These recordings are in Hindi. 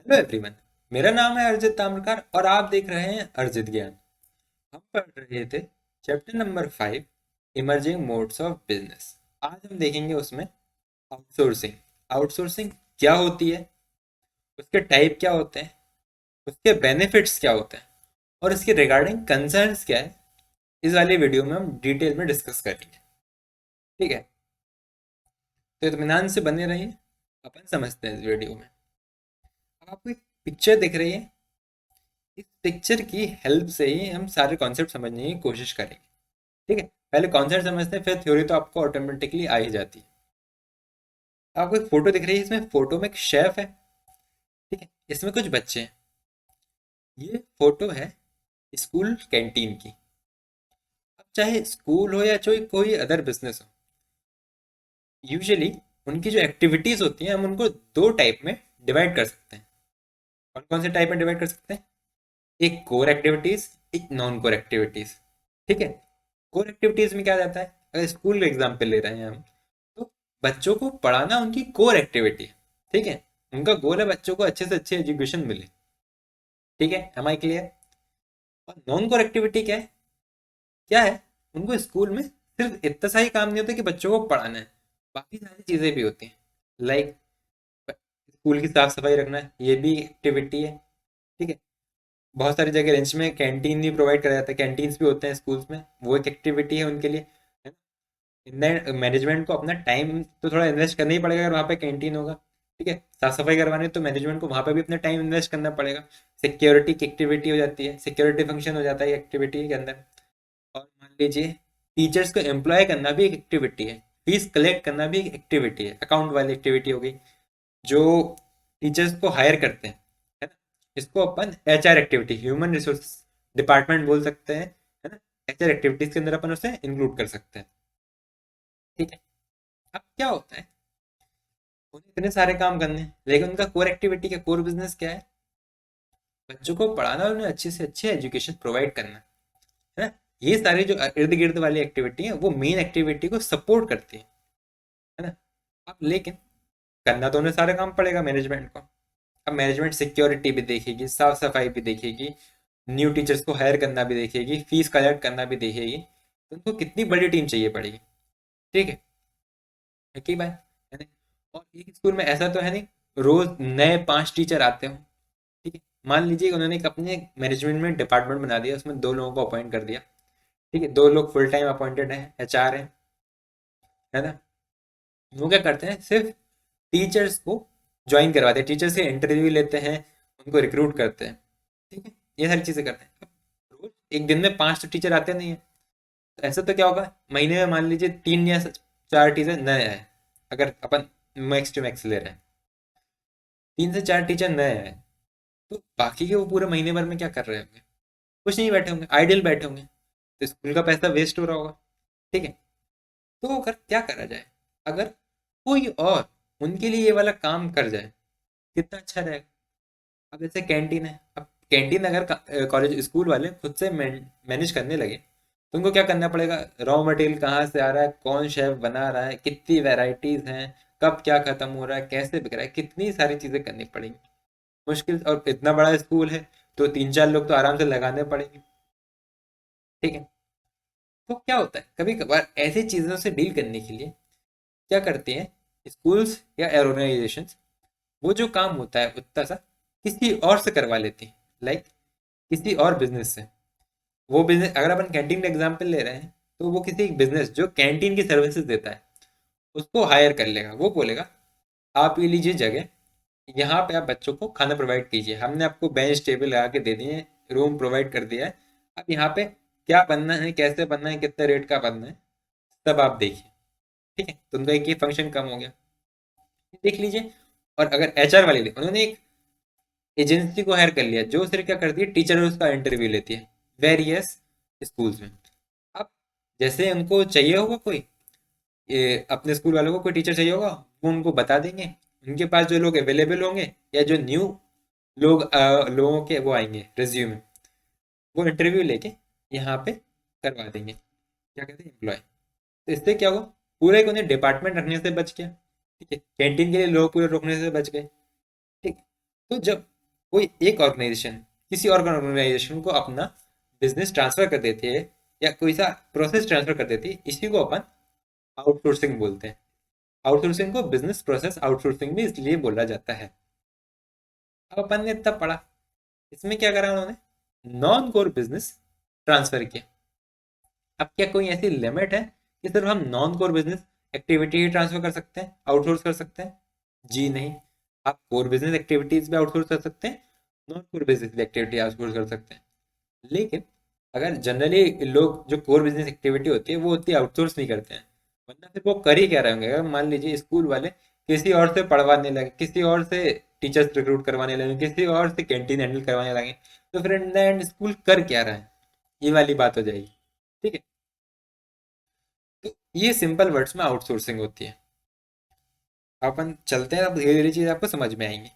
Hello everyone. मेरा नाम है अर्जित ताम्रकार और आप देख रहे हैं अर्जित ज्ञान। हम पढ़ रहे थे chapter number 5, emerging modes of business. आज हम देखेंगे उसमें आउटसोर्सिंग। आउटसोर्सिंग क्या होती है, उसके टाइप क्या होते हैं, उसके बेनिफिट्स क्या होते हैं और इसके रिगार्डिंग कंसर्न्स क्या है। इस वाली वीडियो में हम डिटेल में डिस्कस करेंगे। ठीक है, तो इत्मीनान से बने रहिए, अपन समझते हैं इस वीडियो में। अब आपको एक पिक्चर दिख रही है, इस पिक्चर की हेल्प से ही हम सारे कॉन्सेप्ट समझने की कोशिश करेंगे। ठीक है, पहले कॉन्सेप्ट समझते हैं, फिर थ्योरी तो आपको ऑटोमेटिकली आ ही जाती है। आपको एक फोटो दिख रही है, इसमें फोटो में एक शेफ है। ठीक है, इसमें कुछ बच्चे हैं। ये फोटो है स्कूल कैंटीन की। अब चाहे स्कूल हो या कोई कोई अदर बिजनेस हो, यूजुअली उनकी जो एक्टिविटीज होती हैं हम उनको दो टाइप में डिवाइड कर सकते हैं। कौन कौन से टाइप में डिवाइड कर सकते हैं? एक कोर एक्टिविटीज, एक नॉन कोर एक्टिविटीज। ठीक है, कोर एक्टिविटीज में क्या जाता है, अगर स्कूल का एग्जाम्पल ले रहे हैं हम, तो बच्चों को पढ़ाना उनकी कोर एक्टिविटी है। ठीक है, उनका गोल है बच्चों को अच्छे से अच्छी एजुकेशन मिले। ठीक है, एम आई क्लियर? और नॉन कोर एक्टिविटी क्या है? क्या है, उनको स्कूल में सिर्फ इतना सा ही काम नहीं होता कि बच्चों को पढ़ाना है, बाकी सारी चीज़ें भी होती हैं। लाइक स्कूल की साफ सफाई रखना, ये भी एक्टिविटी है। ठीक है, बहुत सारी जगह लंच में कैंटीन भी प्रोवाइड करा जाता है, कैंटीन्स भी होते हैं स्कूल्स में, वो एक एक्टिविटी है उनके लिए। मैनेजमेंट को अपना टाइम तो थोड़ा इन्वेस्ट करना ही पड़ेगा अगर वहाँ पे कैंटीन होगा। ठीक है, साफ सफाई करवानी तो मैनेजमेंट को वहाँ पे भी अपना टाइम इन्वेस्ट करना पड़ेगा। सिक्योरिटी की एक्टिविटी हो जाती है, सिक्योरिटी फंक्शन हो जाता है एक्टिविटी के अंदर। और मान लीजिए टीचर्स को एम्प्लॉय करना भी एक एक्टिविटी है, फीस कलेक्ट करना भी एक एक्टिविटी है, अकाउंट वाली एक्टिविटी हो गई। जो टीचर्स को हायर करते हैं, है ना, इसको अपन H R activity, human resource department बोल सकते हैं, है ना। एच आर एक्टिविटीज के अंदर अपन उसे इंक्लूड कर सकते हैं। ठीक है, अब क्या होता है, उन्हें इतने सारे काम करने हैं लेकिन उनका कोर एक्टिविटी क्या, कोर बिजनेस क्या है? बच्चों को पढ़ाना और उन्हें अच्छी से अच्छी एजुकेशन प्रोवाइड करना, है ना। ये सारी जो इर्द गिर्द वाली एक्टिविटी है वो मेन एक्टिविटी को सपोर्ट करती है ना। अब लेकिन करना तो उन्हें सारे काम पड़ेगा मैनेजमेंट को। अब मैनेजमेंट सिक्योरिटी भी देखेगी, साफ सफाई भी देखेगी, न्यू टीचर्स को हायर करना भी देखेगी, फीस कलेक्ट करना भी देखेगी, तो उनको कितनी बड़ी टीम चाहिए पड़ेगी। ठीक है कि बात है नहीं? और एक स्कूल में ऐसा तो है नहीं रोज नए 5 टीचर आते हो। ठीक है, मान लीजिए उन्होंने एक अपने मैनेजमेंट में डिपार्टमेंट बना दिया, उसमें 2 लोगों को अपॉइंट कर दिया। ठीक है, 2 लोग फुल टाइम अपॉइंटेड हैं, एच आर है ना। वो क्या करते हैं, सिर्फ टीचर्स को ज्वाइन करवाते हैं, टीचर से इंटरव्यू लेते हैं, उनको रिक्रूट करते हैं। ठीक है, ये सारी चीज़ें करते हैं। अब रोज एक दिन में 5 तो टीचर आते नहीं है, तो ऐसा तो क्या होगा, महीने में मान लीजिए 3 या 4 टीचर नए आए, अगर अपन मैक्स टू मैक्स ले रहे हैं, 3 से 4 टीचर नए आए, तो बाकी के वो पूरे महीने भर में क्या कर रहे होंगे? कुछ नहीं, बैठे होंगे, आइडियल बैठे होंगे, तो स्कूल का पैसा वेस्ट हो रहा होगा। ठीक है, तो अगर क्या करा जाए, अगर कोई और उनके लिए ये वाला काम कर जाए, कितना अच्छा रहेगा। अब जैसे कैंटीन है, अब कैंटीन अगर कॉलेज स्कूल वाले खुद से मैनेज करने लगे, तो उनको क्या करना पड़ेगा, रॉ मटेरियल कहाँ से आ रहा है, कौन शेफ बना रहा है, कितनी वेराइटीज हैं, कब क्या खत्म हो रहा है, कैसे बिक रहा है, कितनी सारी चीजें करनी पड़ेंगी। मुश्किल, और इतना बड़ा स्कूल है तो 3-4 लोग तो आराम से लगाने पड़ेंगे। ठीक है, तो क्या होता है, कभी कभार ऐसी चीजों से डील करने के लिए क्या करते हैं स्कूल्स या ऑर्गेनाइजेशंस, वो जो काम होता है उतना सा किसी और से करवा लेती हैं। लाइक किसी और बिजनेस से। वो बिजनेस, अगर अपन कैंटीन का एग्जांपल ले रहे हैं, तो वो किसी एक बिजनेस जो कैंटीन की सर्विसेज देता है उसको हायर कर लेगा। वो बोलेगा आप ये लीजिए जगह, यहाँ पे आप बच्चों को खाना प्रोवाइड कीजिए, हमने आपको बेंच टेबल लगा के दे दिए, रूम प्रोवाइड कर दिया है, अब यहाँ पे क्या बनना है, कैसे बनना है, कितने रेट का बनना है, सब आप देखिए। ठीक है, तो उनका एक ये फंक्शन कम हो गया, देख लीजिए। और अगर एचआर वाले उन्होंने एक एजेंसी को हायर कर लिया जो सिर्फ क्या करती है, टीचर उसका इंटरव्यू लेती है वेरियस स्कूल्स में। अब जैसे उनको चाहिए होगा कोई, ये अपने स्कूल वालों को कोई टीचर चाहिए होगा, वो उनको बता देंगे। उनके पास जो लोग अवेलेबल होंगे या जो न्यू लोगों के वो आएंगे रिज्यूमे, वो इंटरव्यू लेके यहाँ पे करवा देंगे, क्या कहते हैं, एम्प्लॉय। तो इससे क्या हुआ, पूरे एक उन्हें डिपार्टमेंट रखने से बच गया। ठीक है, कैंटीन के लिए लोग पूरे रोकने से बच गए। ठीक है, तो जब कोई एक ऑर्गेनाइजेशन किसी और ऑर्गेनाइजेशन को अपना बिजनेस ट्रांसफर कर देती है या कोई सा प्रोसेस ट्रांसफर कर देती है, इसी को अपन आउटसोर्सिंग बोलते हैं। आउटसोर्सिंग को बिजनेस प्रोसेस आउटसोर्सिंग भी इसलिए बोला जाता है। अब अपन ने इतना पढ़ा, इसमें क्या करा उन्होंने, नॉन कोर बिजनेस ट्रांसफर किया। अब क्या कोई ऐसी लिमिट है कि सिर्फ हम नॉन कोर बिजनेस एक्टिविटी ही ट्रांसफर कर सकते हैं, आउटसोर्स कर सकते हैं? जी नहीं। आप कोर बिजनेस एक्टिविटीज भी आउटसोर्स कर सकते हैं, non core business activity outsource कर सकते हैं। लेकिन अगर जनरली लोग जो कोर बिजनेस एक्टिविटी होती है वो उतनी आउटसोर्स नहीं करते हैं, वरना फिर वो कर ही क्या रहे होंगे? अगर मान लीजिए स्कूल वाले किसी और से पढ़वाने लगे, किसी और से टीचर्स रिक्रूट करवाने लगे, किसी और से कैंटीन हैंडल करवाने लगे, तो फिर इन द एंड स्कूल कर क्या रहा है? ये वाली बात हो जाएगी। ठीक है, तो ये सिंपल वर्ड्स में आउटसोर्सिंग होती है। अपन चलते हैं, अब धीरे धीरे चीज आपको समझ में आएंगी।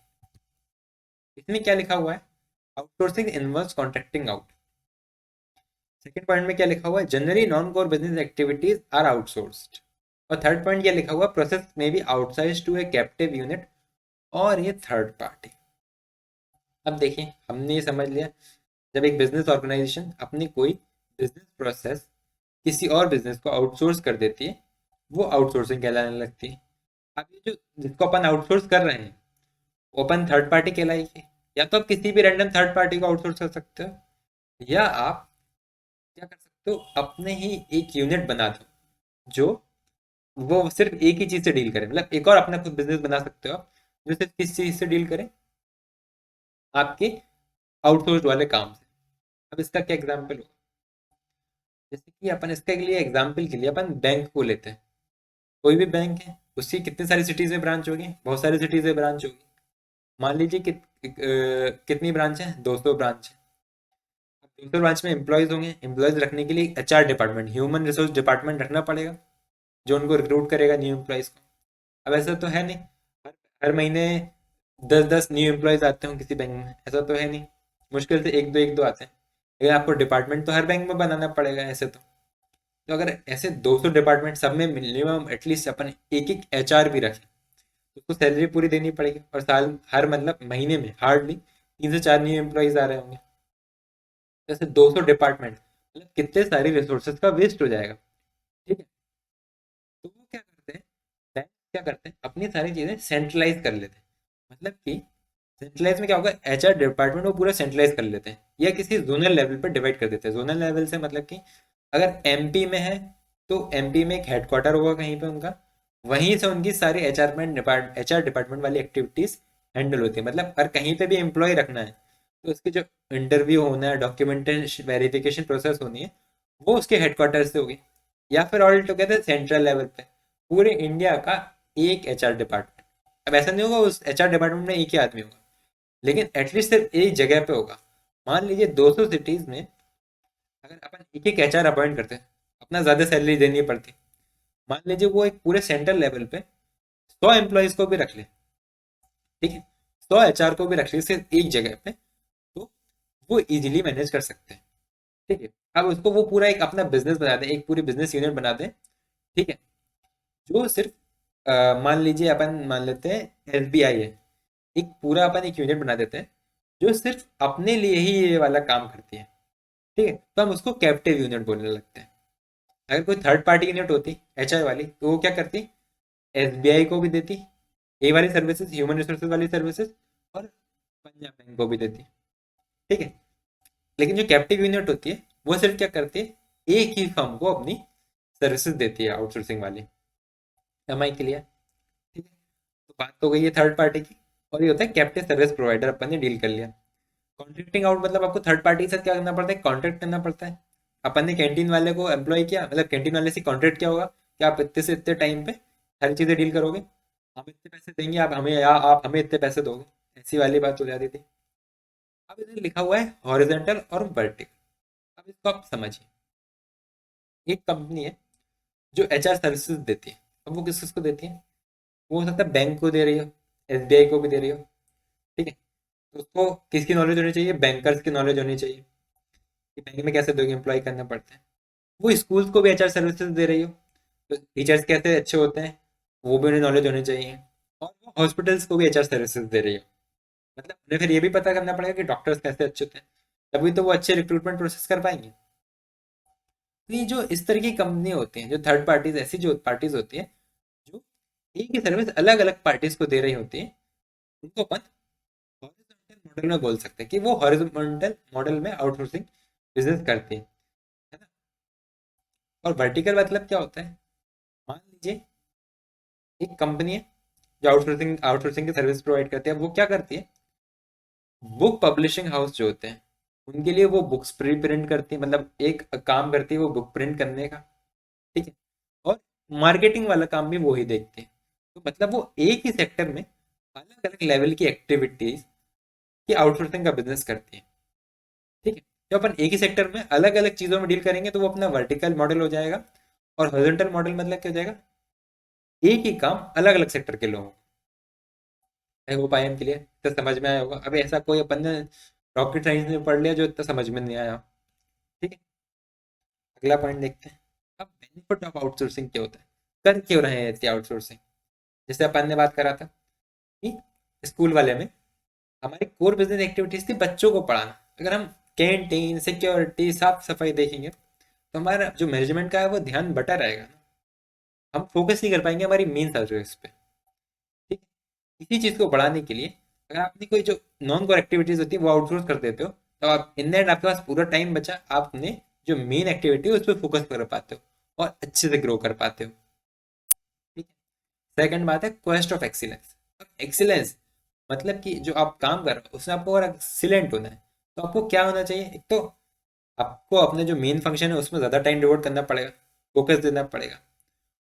इसमें क्या लिखा हुआ है? Outsourcing involves contracting out. Second point में क्या लिखा हुआ है? Generally non core business activities are outsourced. और थर्ड पॉइंट क्या लिखा हुआ? प्रोसेस में be outsize to a captive unit और ये थर्ड पार्टी। अब देखिए, हमने ये समझ लिया, जब एक बिजनेस ऑर्गेनाइजेशन अपनी कोई बिजनेस प्रोसेस किसी और बिजनेस को आउटसोर्स कर देती है, वो आउटसोर्सिंग कहलाने लगती है। अब ये जो जिसको अपन आउटसोर्स कर रहे हैं, वो अपन थर्ड पार्टी कहलाएगी। या तो आप किसी भी रैंडम थर्ड पार्टी को आउटसोर्स कर सकते हो, या आप क्या कर सकते हो, अपने ही एक यूनिट बना दो जो वो सिर्फ एक ही चीज से डील करे। मतलब एक और अपना खुद बिजनेस बना सकते हो आप, जो सिर्फ किस चीज से डील करे? आपके आउटसोर्स वाले काम से। अब इसका क्या एग्जाम्पल होगा? जैसे कि अपन इसके लिए एग्जाम्पल के लिए अपन बैंक को लेते हैं। कोई भी बैंक है, उसकी कितनी सारी सिटीज में ब्रांच होगी? बहुत सारी सिटीज में ब्रांच होगी। मान लीजिए कि कितनी ब्रांच है? 200 ब्रांच है। अब 200 ब्रांच में एम्प्लॉयज होंगे, एम्प्लॉयज रखने के लिए HR department, human resource department रखना पड़ेगा, जो उनको रिक्रूट करेगा न्यू एम्प्लॉयज को। अब ऐसा तो है नहीं हर हर महीने 10-10 न्यू एम्प्लॉयज आते हों किसी बैंक में, ऐसा तो है नहीं। मुश्किल से एक दो आते हैं। लेकिन आपको डिपार्टमेंट तो हर बैंक में बनाना पड़ेगा ऐसे तो अगर ऐसे 200 डिपार्टमेंट सब में मिनिमम एटलीस्ट अपन एक एक एचआर भी रखें, तो उसको सैलरी पूरी देनी पड़ेगी, और साल हर मतलब महीने में हार्डली 3 से 4 न्यू एम्प्लॉयज आ रहे होंगे। जैसे 200 डिपार्टमेंट, मतलब कितने सारी रिसोर्सेज का वेस्ट हो जाएगा। ठीक है, तो वो क्या करते हैं, बैंक क्या करते हैं, अपनी सारी चीज़ें सेंट्रलाइज कर लेते हैं। मतलब कि सेंट्रलाइज में क्या होगा, एचआर डिपार्टमेंट को पूरा सेंट्रलाइज कर लेते हैं, या किसी जोनल लेवल पर डिवाइड कर देते हैं। जोनल लेवल से मतलब कि अगर एमपी में है, तो एमपी में एक हेडक्वार्टर होगा कहीं पे उनका, वहीं से उनकी सारी एचआर डिपार्टमेंट वाली एक्टिविटीज हैंडल होती है। मतलब अगर कहीं पे भी एम्प्लॉय रखना है, तो उसकी जो इंटरव्यू होना है, डॉक्यूमेंटेशन वेरिफिकेशन प्रोसेस होनी है, वो उसके हेडक्वार्टर से होगी। या फिर ऑल टुगेदर सेंट्रल लेवल पे पूरे इंडिया का एक एचआर डिपार्टमेंट। अब ऐसा नहीं होगा उस एचआर डिपार्टमेंट में एक ही आदमी होगा, लेकिन एटलीस्ट सिर्फ एक जगह पे होगा। मान लीजिए 200 सिटीज में अगर अपन एक एक एचआर अपॉइंट करते हैं, अपना ज़्यादा सैलरी देनी पड़ती। मान लीजिए वो एक पूरे सेंट्रल लेवल पे 100 एम्प्लॉयज को भी रख ले, ठीक है, 100 एचआर को भी रख ले सिर्फ एक जगह पे, तो वो इजीली मैनेज कर सकते हैं। ठीक है, अब उसको वो पूरा एक अपना बिजनेस बना दें, एक पूरी बिजनेस यूनिट बना दें। ठीक है, जो सिर्फ मान लीजिए अपन मान लेते हैं एसबीआई है, एक पूरा अपन एक यूनिट बना देते हैं जो सिर्फ अपने लिए ही ये वाला काम करती है। ठीक है, तो हम उसको कैप्टिव यूनिट बोलने लगते हैं। अगर कोई थर्ड पार्टी यूनिट होती एचआर वाली, तो वो क्या करती, एसबीआई को भी देती ये वाली सर्विसेज, ह्यूमन रिसोर्सेज वाली सर्विसेज, और पंजाब बैंक को भी देती। ठीक है, लेकिन जो कैप्टिव यूनिट होती है वो सिर्फ क्या करती है, एक ही फर्म को अपनी सर्विसेज देती है आउटसोर्सिंग वाली, एमआई के लिए। ठीक है, तो बात तो गई है थर्ड पार्टी की, और ये होता है कैप्टिव सर्विस प्रोवाइडर, अपन ने डील कर लिया। कॉन्ट्रैक्टिंग आउट मतलब आपको थर्ड पार्टी के साथ क्या करना पड़ता है, कॉन्ट्रैक्ट करना पड़ता है। अपन ने कैंटीन वाले को एम्प्लॉय किया, मतलब कैंटीन वाले से कॉन्ट्रैक्ट किया होगा कि आप इतने से इतने टाइम पे सारी चीज़ें डील करोगे, हम इतने पैसे देंगे, आप हमें, या आप हमें इतने पैसे दोगे, ऐसी वाली बात हो जाती थी। अब इधर लिखा हुआ है हॉरिजेंटल और वर्टिकल। अब इसको आप समझिए, एक कंपनी है जो एचआर सर्विसेज देती है। अब वो किस किसको देती है? वो हो सकता है बैंक को दे रही हो, एसबीआई को भी दे रही हो। ठीक है, तो उसको किसकी नॉलेज होनी चाहिए? बैंकर्स की नॉलेज होनी चाहिए कि बैंक में कैसे लोग एम्प्लॉय करना पड़ता है। वो स्कूल्स को भी एचआर सर्विसेज दे रही हो, तो टीचर्स कैसे अच्छे होते हैं वो भी उन्हें नॉलेज होनी चाहिए। और वो हॉस्पिटल्स को भी एचआर सर्विसेज दे रही हो, मतलब उन्हें फिर ये भी पता करना पड़ेगा कि डॉक्टर्स कैसे अच्छे होते हैं, तभी तो वो अच्छे रिक्रूटमेंट प्रोसेस कर पाएंगे। तो ये जो इस तरह की कंपनी होती हैं, जो थर्ड पार्टीज, ऐसी जो पार्टीज होती है जो एक ही सर्विस अलग अलग पार्टीज को दे रही होती है, उनको अपन हॉरिजॉन्टल मॉडल में बोल सकते हैं कि वो हॉरिजॉन्टल मॉडल में आउटसोर्सिंग बिजनेस करती है ना। और वर्टिकल मतलब क्या होता है? मान लीजिए एक कंपनी है जो आउटसोर्सिंग की सर्विस प्रोवाइड करती है, वो क्या करती है, बुक पब्लिशिंग हाउस जो होते हैं उनके लिए वो बुक्स प्री प्रिंट करती है, मतलब एक काम करती है वो बुक प्रिंट करने का, ठीक है। और मार्केटिंग वाला काम भी वो ही देखते हैं। तो मतलब वो एक ही सेक्टर में अलग अलग लेवल की एक्टिविटीज की आउटसोर्सिंग का बिजनेस करती है, ठीक है। जब अपन एक ही सेक्टर में अलग अलग चीजों में डील करेंगे तो वो अपना वर्टिकल मॉडल हो जाएगा। और हॉरिजॉन्टल मॉडल मतलब क्या हो जाएगा, एक ही काम अलग अलग सेक्टर के लोगों, I hope I am clear, तो समझ में आया होगा। अभी ऐसा कोई अपन ने रॉकेट साइंस में पढ़ लिया जो इतना समझ में नहीं आया, ठीक है। अगला पॉइंट देखते हैं। अब बेनिफिट ऑफ आउटसोर्सिंग क्या होता है, कर क्यों रहे हैं इतनी आउटसोर्सिंग? जैसे अपन ने बात करा था कि स्कूल वाले में हमारी कोर बिजनेस एक्टिविटीज थी बच्चों को पढ़ाना। अगर हम कैंटीन, सिक्योरिटी, साफ सफाई देखेंगे तो हमारा जो मैनेजमेंट का है वो ध्यान बटा रहेगा ना, हम फोकस नहीं कर पाएंगे हमारी मेन सर्विस पे, ठीक है। इसी चीज को बढ़ाने के लिए अगर आपने कोई जो नॉन कोर एक्टिविटीज होती है वो आउटसोर्स कर देते हो, तो आप इन एंड आपके पास पूरा टाइम बचा, आपने जो मेन एक्टिविटी है उस पर फोकस कर पाते हो और अच्छे से ग्रो कर पाते हो, ठीक है। सेकंड बात है क्वेस्ट ऑफ एक्सीलेंस। एक्सीलेंस मतलब कि जो आप काम कर रहे हो उसमें आपको और एक्सीलेंट होना है, तो आपको क्या होना चाहिए, एक तो आपको अपने जो मेन फंक्शन है उसमें ज़्यादा टाइम डिवोट करना पड़ेगा, फोकस देना पड़ेगा।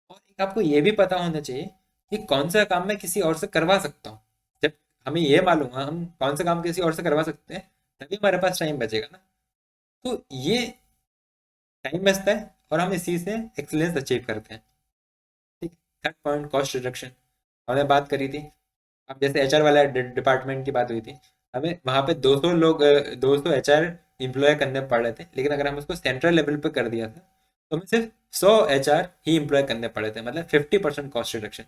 और एक आपको ये भी पता होना चाहिए कि कौन सा काम मैं किसी और से करवा सकता हूँ। जब हमें ये मालूम है हम कौन सा काम किसी और से करवा सकते हैं, तभी हमारे पास टाइम बचेगा ना। तो ये टाइम बचता है और हम इसी से एक्सीलेंस अचीव करते हैं, ठीक है। थर्ड पॉइंट कॉस्ट रिडक्शन, हमने बात करी थी। अब जैसे एचआर वाला डिपार्टमेंट की बात हुई थी, हमें वहाँ पे 200 लोग 200 एचआर एम्प्लॉय करने पड़ रहे थे, लेकिन अगर हम उसको सेंट्रल लेवल पे कर दिया था तो हमें सिर्फ 100 एचआर ही एम्प्लॉय करने पड़े थे, मतलब 50% कॉस्ट रिडक्शन,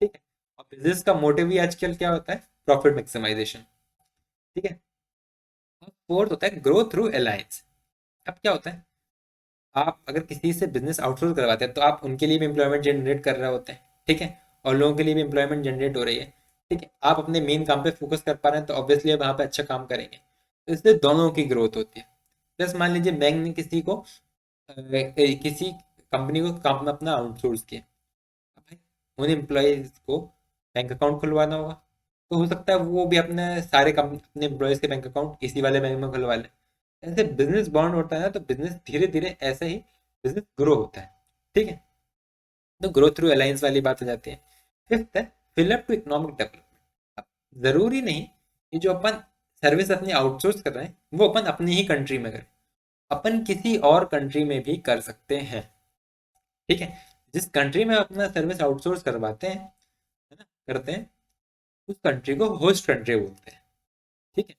ठीक है। और बिजनेस का मोटिव भी आजकल क्या होता है, प्रॉफिट मैक्सिमाइजेशन, ठीक है। और फोर्थ होता है ग्रोथ थ्रू अलायंस। अब क्या होता है, आप अगर किसी से बिजनेस आउटसोर्स करवाते हैं तो आप उनके लिए भी एम्प्लॉयमेंट जनरेट कर रहे होते हैं, ठीक है। और लोगों के लिए भी एम्प्लॉयमेंट जनरेट हो रही है, ठीक है। आप अपने मेन काम पे फोकस कर पा रहे हैं तो ऑब्वियसली वहाँ पे अच्छा काम करेंगे, तो इससे दोनों की ग्रोथ होती है। प्लस मान लीजिए बैंक ने किसी को किसी कंपनी को काम में अपना आउटसोर्स किया, अब भाई उन एम्प्लॉयज को बैंक अकाउंट खुलवाना होगा, तो हो सकता है वो भी अपने सारे अपने एम्प्लॉयज के बैंक अकाउंट इसी वाले बैंक में खुलवा ले। ऐसे बिजनेस बॉन्ड होता है ना, तो बिजनेस धीरे धीरे ऐसे ही बिजनेस ग्रो होता है, ठीक है। तो ग्रोथ थ्रू अलायंस वाली बात हो जाती है। फिफ्थ है fill up to economic development. अब जरूरी नहीं कि जो अपन सर्विस अपनी आउटसोर्स कर रहे हैं वो अपन अपनी ही कंट्री में करें, अपन किसी और कंट्री में भी कर सकते हैं, ठीक है। जिस कंट्री में अपना सर्विस आउटसोर्स करवाते हैं, है ना, करते हैं, उस कंट्री को होस्ट कंट्री बोलते हैं, ठीक है।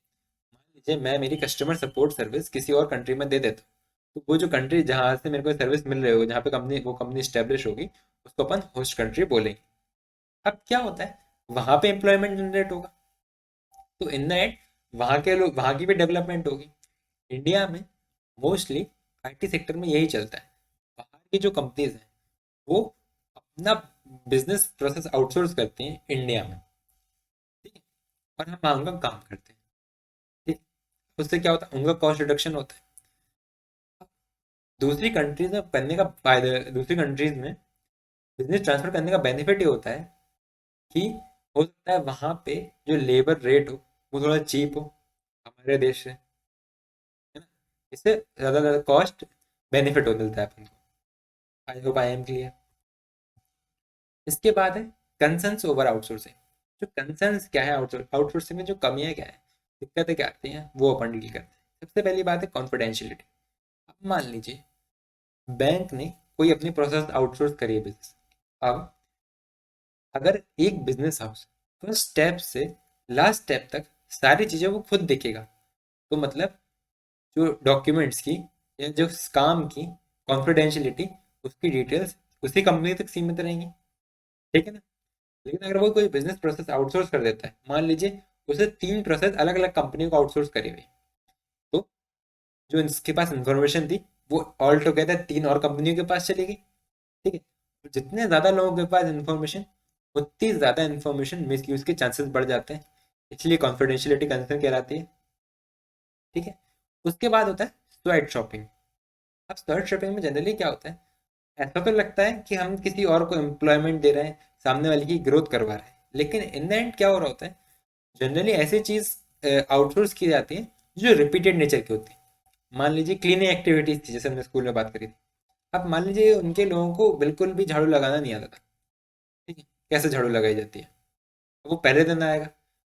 मान लीजिए मैं मेरी कस्टमर सपोर्ट सर्विस किसी और कंट्री में दे देता हूँ, तो वो जो कंट्री जहाँ से मेरे को सर्विस मिल रही होगी, जहाँ पे कंपनी वो कंपनी स्टेब्लिश होगी, उसको अपन होस्ट कंट्री बोलेंगे। अब क्या होता है, वहां पे एम्प्लॉयमेंट जनरेट होगा, तो इन द एंड वहां के लोग, वहां की भी डेवलपमेंट होगी। इंडिया में मोस्टली आईटी सेक्टर में यही चलता है, बाहर की जो कंपनीज हैं वो अपना बिजनेस प्रोसेस आउटसोर्स करते हैं इंडिया में, ठीक है। और हम वहाँ उनका काम करते हैं, ठीक है। उससे क्या होता है, उनका कॉस्ट रिडक्शन होता है। दूसरी कंट्रीज में करने का फायदा, दूसरी कंट्रीज में बिजनेस ट्रांसफर करने का बेनिफिट ये होता है कि हो सकता है वहाँ पे जो लेबर रेट हो वो थोड़ा चीप हो हमारे देश से, है ना। इससे ज़्यादा ज़्यादा कॉस्ट बेनिफिट हो मिलता है अपन को। I hope I am clear. इसके बाद है कंसर्न्स ओवर आउटसोर्सिंग। जो कंसर्न्स क्या है, आउटसोर्सिंग में जो कमियां क्या है, दिक्कतें क्या आती हैं, वो अपन डील करते हैं। सबसे पहली बात है कॉन्फिडेंशियलिटी। अब मान लीजिए बैंक ने कोई अपनी प्रोसेस आउटसोर्स करी है बिजनेस, अब अगर एक बिजनेस हाउस फर्स्ट स्टेप से लास्ट स्टेप तक सारी चीज़ें वो खुद देखेगा, तो मतलब जो डॉक्यूमेंट्स की या जो काम की कॉन्फिडेंशियलिटी, उसकी डिटेल्स उसी कंपनी तक सीमित रहेंगी, ठीक है ना। लेकिन अगर वो कोई बिजनेस प्रोसेस आउटसोर्स कर देता है, मान लीजिए उसे 3 प्रोसेस अलग अलग कंपनियों को आउटसोर्स करी हुई। तो जो इसके पास इंफॉर्मेशन थी वो ऑल टुगेदर 3 और कंपनियों के पास चली गई। ठीक है, तो जितने ज़्यादा लोगों के पास इंफॉर्मेशन, उतनी ज़्यादा इंफॉर्मेशन मिस यूज़ के चांसेस बढ़ जाते हैं, इसलिए कॉन्फिडेंशियलिटी कंसर्न कहलाती है। ठीक है, उसके बाद होता है स्वेट शॉपिंग। अब स्वेट शॉपिंग में जनरली क्या होता है, ऐसा तो लगता है कि हम किसी और को एम्प्लॉयमेंट दे रहे हैं, सामने वाले की ग्रोथ करवा रहे हैं, लेकिन इन द एंड क्या हो रहा होता है, जनरली ऐसी चीज़ आउटसोर्स की जाती है जो रिपीटेड नेचर की होती है। मान लीजिए क्लीनिंग एक्टिविटीज थी, जैसे हमने स्कूल में बात करी थी। अब मान लीजिए उनके लोगों को बिल्कुल भी झाड़ू लगाना नहीं आता था। ठीक है, कैसे झाड़ू लगाई जाती है, वो पहले दिन आएगा,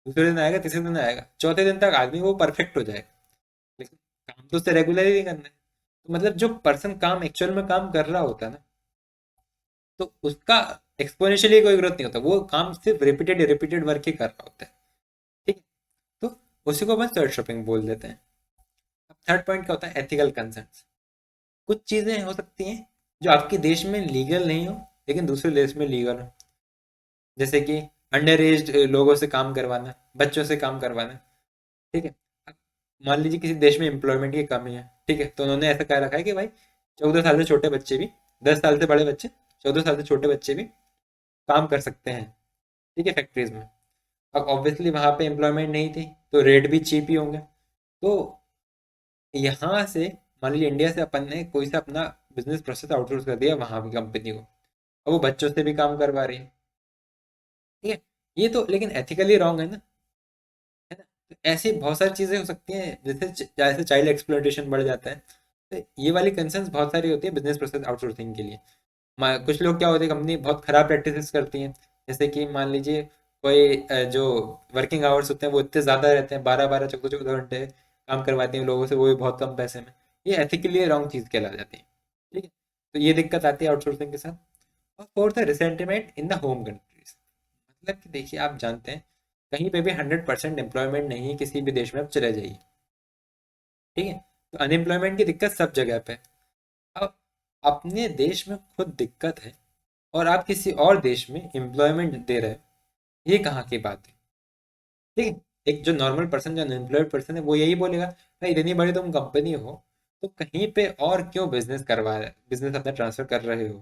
दूसरे दिन आएगा, तीसरे दिन आएगा, चौथे दिन तक आदमी वो परफेक्ट हो जाएगा, लेकिन काम तो उससे रेगुलर ही करना है। तो मतलब जो पर्सन काम एक्चुअल में काम कर रहा होता है ना, तो उसका एक्सपोनेंशियली कोई ग्रोथ नहीं होता, वो काम सिर्फ रिपीटेड रिपीटेड वर्क ही कर रहा होता है। ठीक है, तो उसी को बस थर्ड शॉपिंग बोल देते हैं। अब थर्ड पॉइंट क्या होता है, एथिकल कंसर्न्स। कुछ चीज़ें हो सकती हैं जो आपके देश में लीगल नहीं हो, लेकिन दूसरे देश में लीगल हो। जैसे कि अंडर एज लोगों से काम करवाना, बच्चों से काम करवाना। ठीक है, अब मान लीजिए किसी देश में एम्प्लॉयमेंट की कमी है। ठीक है, तो उन्होंने ऐसा कह रखा है कि भाई 14 साल से छोटे बच्चे भी, 10 साल से बड़े बच्चे, 14 साल से छोटे बच्चे भी काम कर सकते हैं। ठीक है, फैक्ट्रीज में। अब ऑब्वियसली वहाँ पे एम्प्लॉयमेंट नहीं थी, तो रेट भी चीप ही होंगे। तो यहाँ से मान लीजिए इंडिया से अपन ने कोई सा अपना बिजनेस प्रोसेस आउटसोर्स कर दिया वहाँ की कंपनी को, अब वो बच्चों से भी काम करवा रही है। ठीक है, ये तो लेकिन एथिकली रॉन्ग है ना, है ना। तो ऐसी बहुत सारी चीज़ें हो सकती हैं, जैसे जैसे चाइल्ड एक्सप्लॉयटेशन बढ़ जाता है। तो ये वाली कंसर्न्स बहुत सारी होती है बिजनेस प्रोसेस आउटसोर्सिंग के लिए। कुछ लोग क्या होते हैं, कंपनी बहुत खराब प्रैक्टिसेस करती हैं। जैसे कि मान लीजिए कोई जो वर्किंग आवर्स होते हैं वो इतने ज़्यादा रहते हैं, 12-12 14-14 घंटे काम करवाती हैं लोगों से, वो भी बहुत कम पैसे में। ये एथिकली रॉन्ग चीज़ कहला जाती है। ठीक है, तो ये दिक्कत आती है आउटसोर्सिंग के साथ। और फोर्थ है resentment in the home countries. मतलब कि देखिए, आप जानते हैं कहीं पे भी 100% एम्प्लॉयमेंट नहीं है किसी भी देश में, आप चले जाइए। ठीक है, तो अनएम्प्लॉयमेंट की दिक्कत सब जगह पे है। अब अपने देश में खुद दिक्कत है और आप किसी और देश में एम्प्लॉयमेंट दे रहे हैं, ये कहाँ की बात है। ठीक है, एक जो नॉर्मल पर्सन, जो अनएम्प्लॉयड पर्सन है, वो यही बोलेगा भाई इतनी बड़ी तुम कंपनी हो, तो कहीं पे और क्यों बिजनेस करवा रहे, बिजनेस अपना ट्रांसफर कर रहे हो,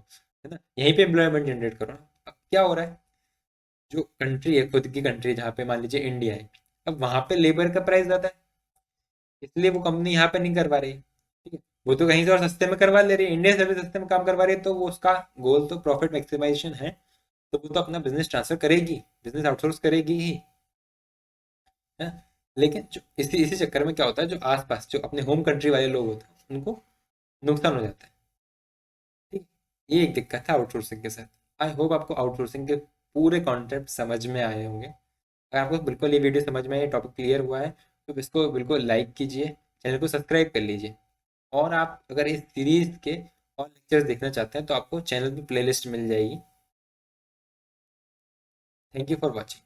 है ना, यहीं पे एम्प्लॉयमेंट जनरेट करो ना। अब क्या हो रहा है, जो कंट्री है, खुद की कंट्री, जहाँ पे मान लीजिए इंडिया है, अब वहाँ पे लेबर का प्राइस ज़्यादा है, इसलिए वो कंपनी यहाँ पे नहीं करवा रही। ठीक है, वो तो कहीं से और सस्ते में करवा ले रही है, इंडिया से भी सस्ते में काम करवा रही है, तो वो उसका गोल तो प्रॉफिट मैक्सिमाइजेशन है, तो वो तो अपना बिजनेस ट्रांसफर करेगी, बिजनेस आउटसोर्स करेगी ही, है। लेकिन जो इसी इसी चक्कर में क्या होता है, जो आसपास जो अपने होम कंट्री वाले लोग होते हैं उनको नुकसान हो जाता है। ठीक, ये एक दिक्कत है आउटसोर्सिंग के साथ। आई होप आपको आउटसोर्सिंग के पूरे कॉन्सेप्ट समझ में आए होंगे। अगर आपको बिल्कुल ये वीडियो समझ में, ये टॉपिक क्लियर हुआ है, तो इसको बिल्कुल लाइक कीजिए, चैनल को सब्सक्राइब कर लीजिए। और आप अगर इस सीरीज़ के और लेक्चर्स देखना चाहते हैं तो आपको चैनल पे प्लेलिस्ट मिल जाएगी। Thank you for watching.